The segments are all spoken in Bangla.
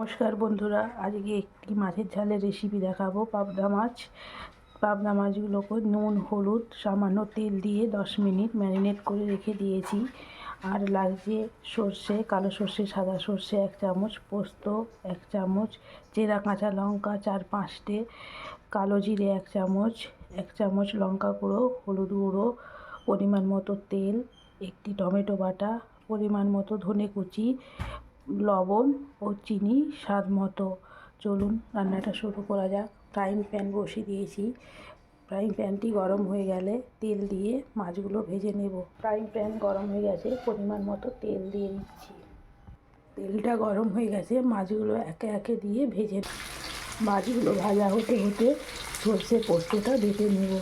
নমস্কার বন্ধুরা, আজকে একটি মাছের ঝালের রেসিপি দেখাবো। পাবদা মাছগুলোকে নুন, হলুদ, সামান্য তেল দিয়ে 10 মিনিট ম্যারিনেট করে রেখে দিয়েছি। আর লাগছে সর্ষে, কালো সর্ষে, সাদা সর্ষে 1 চামচ, পোস্ত 1 চামচ, চেরা কাঁচা লঙ্কা 4-5টে, কালো জিরে 1 চামচ, 1 চামচ লঙ্কা গুঁড়ো, হলুদ গুঁড়ো, পরিমাণ মতো তেল, একটি টমেটো বাটা, পরিমাণ মতো ধনে কুচি, লবণ ও চিনি স্বাদ মতো। চলুন রান্নাটা শুরু করা যাক। ফ্রাইং প্যান বসিয়ে দিয়েছি। ফ্রাইং প্যানটি গরম হয়ে গেলে তেল দিয়ে মাছগুলো ভেজে নেব। ফ্রাইং প্যান গরম হয়ে গেছে, পরিমাণ মতো তেল দিয়ে দিচ্ছি। তেলটা গরম হয়ে গেছে, মাছগুলো একে একে দিয়ে ভেজে মাছগুলো ভাজা হতে হতে সর্ষে পোস্তটা বেটে নেব।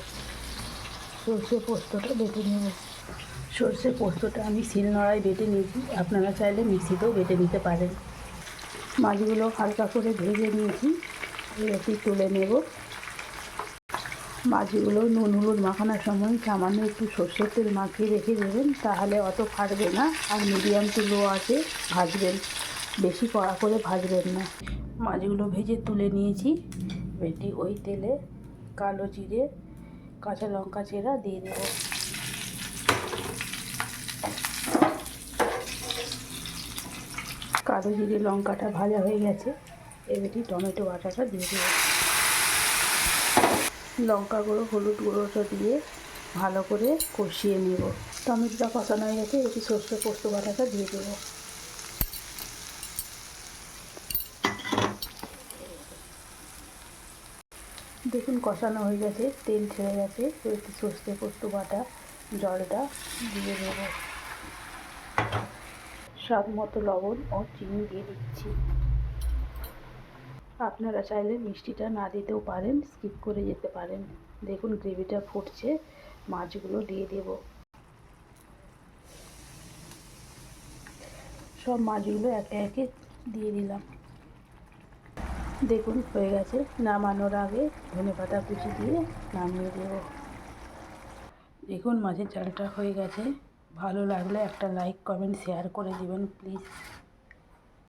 সর্ষে পোস্তটা আমি শিলনোড়ায় বেটে নিয়েছি, আপনারা চাইলে মিক্সিতেও বেটে নিতে পারেন। মাছগুলো হালকা করে ভেজে নিয়েছি, এটি তুলে নেব। মাছগুলো নুন হলুদ মাখানোর সময় সামান্য একটু সর্ষের তেল মাখিয়ে রেখে দেবেন, তাহলে অত ফাটবে না। আর মিডিয়াম টু লো আঁচে ভাজবেন, বেশি কড়া করে ভাজবেন না। মাছগুলো ভেজে তুলে নিয়েছি। এটি ওই তেলে কালো জিরে, কাঁচা লঙ্কা চেরা দিয়ে দেবো। কালো জিরে লঙ্কাটা ভাজা হয়ে গেছে, এবারে টমেটো বাটাটা দিয়ে দেবো। লঙ্কা গুঁড়ো, হলুদ গুঁড়োটা দিয়ে ভালো করে কষিয়ে নেব। টমেটোটা কষানো হয়ে গেছে, এটি সর্ষে পোস্ত বাটাটা দিয়ে দেবো। দেখুন কষানো হয়ে গেছে, তেল ছেড়ে গেছে, একটু সর্ষে পোস্ত বাটা জলটা দিয়ে দেবো। স্বাদ মতো লবণ ও চিনি দিয়ে দিচ্ছি। আপনারা চাইলে মিষ্টিটা না দিতেও পারেন, স্কিপ করে যেতে পারেন। দেখুন গ্রেভিটা ফুটছে, মাছগুলো দিয়ে দেব। সব মাছগুলো একে একে দিয়ে দিলাম। দেখুন হয়ে গেছে, নামানোর আগে ধনেপাতা কুচি দিয়ে নামিয়ে দেব। দেখুন মাছের ঝালটা হয়ে গেছে। ভালো লাগলে একটা লাইক, কমেন্ট, শেয়ার করে দিবেন প্লিজ।